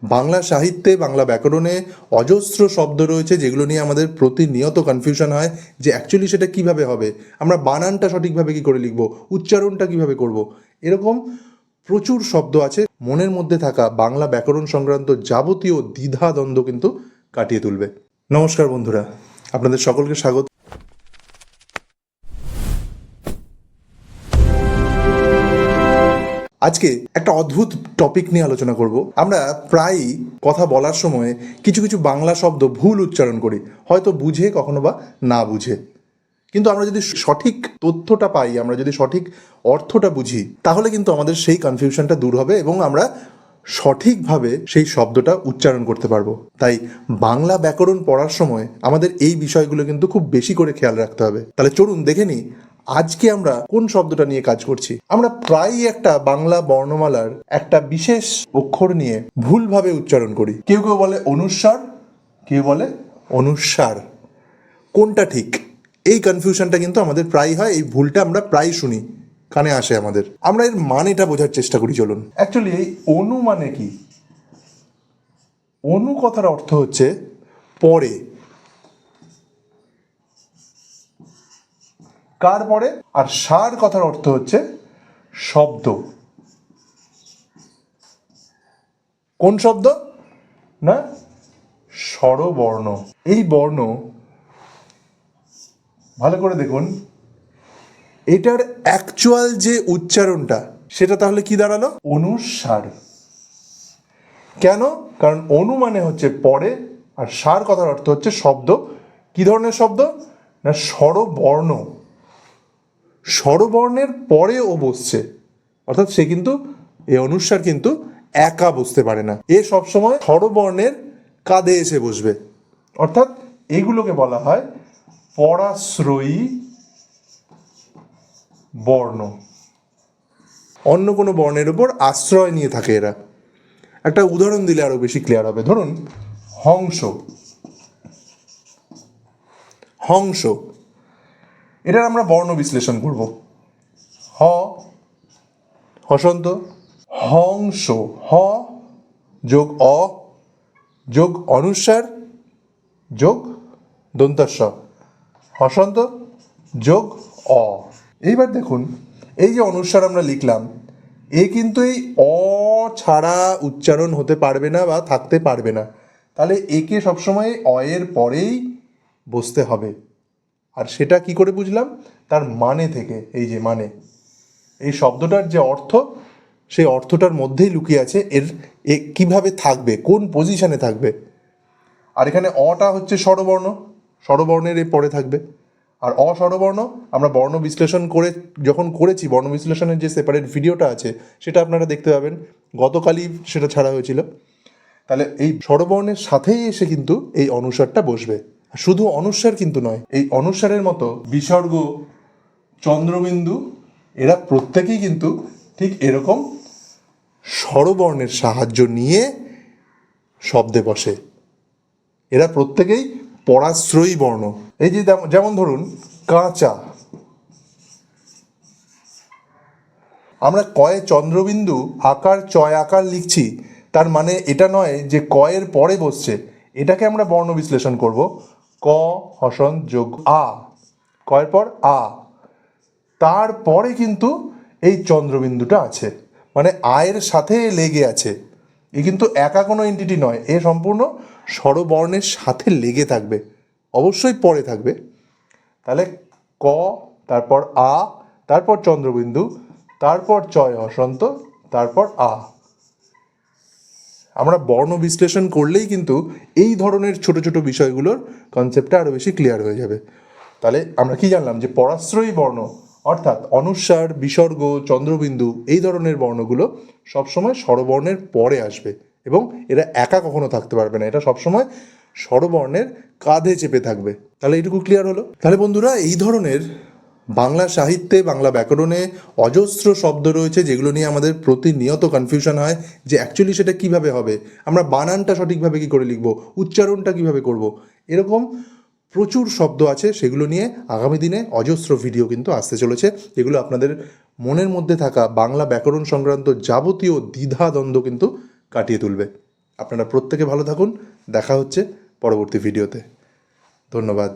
বাংলা সাহিত্যে বাংলা ব্যাকরণে অজস্র শব্দ রয়েছে যেগুলো নিয়ে আমাদের প্রতিনিয়ত কনফিউশন হয় যে অ্যাকচুয়ালি সেটা কিভাবে হবে, আমরা বানানটা সঠিকভাবে কী করে লিখব, উচ্চারণটা কিভাবে করব। এরকম প্রচুর শব্দ আছে, মনের মধ্যে থাকা বাংলা ব্যাকরণ সংক্রান্ত যাবতীয় দ্বিধা দ্বন্দ্ব কিন্তু কাটিয়ে তুলবে। নমস্কার বন্ধুরা, আপনাদের সকলকে স্বাগত। আজকে একটা অদ্ভুত টপিক নিয়ে আলোচনা করব। আমরা প্রায়ই কথা বলার সময় কিছু কিছু বাংলা শব্দ ভুল উচ্চারণ করি, হয়তো বুঝে কখনো বা না বুঝে। কিন্তু আমরা যদি সঠিক তথ্যটা পাই, আমরা যদি সঠিক অর্থটা বুঝি, তাহলে কিন্তু আমাদের সেই কনফিউশনটা দূর হবে এবং আমরা সঠিকভাবে সেই শব্দটা উচ্চারণ করতে পারবো। তাই বাংলা ব্যাকরণ পড়ার সময় আমাদের এই বিষয়গুলো কিন্তু খুব বেশি করে খেয়াল রাখতে হবে। তাহলে চলুন দেখে নিই আজকে আমরা কোন শব্দটা নিয়ে কাজ করছি। আমরা প্রায়ই একটা বাংলা বর্ণমালার একটা বিশেষ অক্ষর নিয়ে ভুলভাবে উচ্চারণ করি। কেউ কেউ বলে অনুস্বার, কেউ বলে অনুস্বার। কোনটা ঠিক, এই কনফিউশনটা কিন্তু আমাদের প্রায় হয়। এই ভুলটা আমরা প্রায় শুনি, কানে আসে আমাদের। আমরা এর মানেটা বোঝার চেষ্টা করি। চলুন, অ্যাকচুয়ালি এই অনু মানে কি? অনু কথার অর্থ হচ্ছে পরে। কার পরে? আর সার কথার অর্থ হচ্ছে শব্দ। কোন শব্দ? না, স্বরবর্ণ। এই বর্ণ ভালো করে দেখুন, এটার অ্যাকচুয়াল যে উচ্চারণটা সেটা তাহলে কি দাঁড়ালো? অনুস্বার। কেন? কারণ অনু মানে হচ্ছে পরে, আর সার কথার অর্থ হচ্ছে শব্দ। কি ধরনের শব্দ? না, স্বরবর্ণ। স্বরবর্ণের পরে ও বসছে, অর্থাৎ সে কিন্তু এই অনুস্বার কিন্তু একা বসতে পারে না, এ সবসময় স্বরবর্ণের কাঁধে এসে বসবে। অর্থাৎ এগুলোকে বলা হয় পরাশ্রয়ী বর্ণ। অন্য কোনো বর্ণের উপর আশ্রয় নিয়ে থাকে এরা। একটা উদাহরণ দিলে আরো বেশি ক্লিয়ার হবে। ধরুন হংস। হংস, এটার আমরা বর্ণ বিশ্লেষণ করব। হ হসন্ত, হংস। হ যোগ অ যোগ অনুস্বার যোগ দন্তাস্ব, হসন্ত যোগ অ। এইবার দেখুন, এই যে অনুস্বার আমরা লিখলাম, এ কিন্তু এই অ ছাড়া উচ্চারণ হতে পারবে না বা থাকতে পারবে না। তাহলে একে সবসময় অ এর পরেই বসতে হবে। আর সেটা কি করে বুঝলাম? তার মানে থেকে। এই যে মানে, এই শব্দটার যে অর্থ, সেই অর্থটার মধ্যেই লুকিয়ে আছে এর এ কীভাবে থাকবে, কোন পজিশনে থাকবে। আর এখানে অটা হচ্ছে স্বরবর্ণ, স্বরবর্ণের এ পরে থাকবে। আর অস্বরবর্ণ আমরা বর্ণ বিশ্লেষণ করে যখন করেছি, বর্ণ বিশ্লেষণের যে সেপারেট ভিডিওটা আছে সেটা আপনারা দেখতে পাবেন, গতকালই সেটা ছাড়া হয়েছিল। তাহলে এই স্বরবর্ণের সাথেই এসে কিন্তু এই অনুস্বারটা বসবে। শুধু অনুস্বার কিন্তু নয়, এই অনুস্বারের মতো বিসর্গ, চন্দ্রবিন্দু, এরা প্রত্যেকেই কিন্তু ঠিক এরকম স্বরবর্ণের সাহায্য নিয়ে শব্দে বসে। এরা প্রত্যেকেই পরাশ্রয়ী বর্ণ। এই যে যেমন ধরুন কাঁচা, আমরা কয়ে চন্দ্রবিন্দু আকার চয় আকার লিখছি, তার মানে এটা নয় যে কয়ের পরে বসছে। এটাকে আমরা বর্ণ বিশ্লেষণ করব। ক হসন যোগ আ, কয়ের পর আ, তারপরে কিন্তু এই চন্দ্রবিন্দুটা আছে, মানে আয়ের সাথে লেগে আছে। এ কিন্তু একা কোনো এন্টিটি নয়, এ সম্পূর্ণ স্বরবর্ণের সাথে লেগে থাকবে, অবশ্যই পরে থাকবে। তাহলে ক, তারপর আ, তারপর চন্দ্রবিন্দু, তারপর চয় হসন্ত, তারপর আ। আমরা বর্ণ বিশ্লেষণ করলেই কিন্তু এই ধরনের ছোট ছোট বিষয়গুলোর কনসেপ্টটা আরও বেশি ক্লিয়ার হয়ে যাবে। তাহলে আমরা কি জানলাম? যে পরাশ্রয়ী বর্ণ অর্থাৎ অনুস্বার, বিসর্গ, চন্দ্রবিন্দু, এই ধরনের বর্ণগুলো সবসময় স্বরবর্ণের পরে আসবে এবং এরা একা কখনো থাকতে পারবে না, এটা সবসময় স্বরবর্ণের কাঁধে চেপে থাকবে। তাহলে এইটুকু ক্লিয়ার হলো। তাহলে বন্ধুরা, এই ধরনের বাংলা সাহিত্যে বাংলা ব্যাকরণে অজস্র শব্দ রয়েছে যেগুলো নিয়ে আমাদের প্রতিনিয়ত কনফিউশন হয় যে অ্যাকচুয়ালি সেটা কিভাবে হবে, আমরা বানানটা সঠিকভাবে কী করে লিখব, উচ্চারণটা কিভাবে করব। এরকম প্রচুর শব্দ আছে, সেগুলো নিয়ে আগামী দিনে অজস্র ভিডিও কিন্তু আসতে চলেছে, যেগুলো আপনাদের মনের মধ্যে থাকা বাংলা ব্যাকরণ সংক্রান্ত যাবতীয় দ্বিধা দ্বন্দ্ব কিন্তু কাটিয়ে তুলবে। আপনারা প্রত্যেকে ভালো থাকুন, দেখা হচ্ছে পরবর্তী ভিডিওতে। ধন্যবাদ।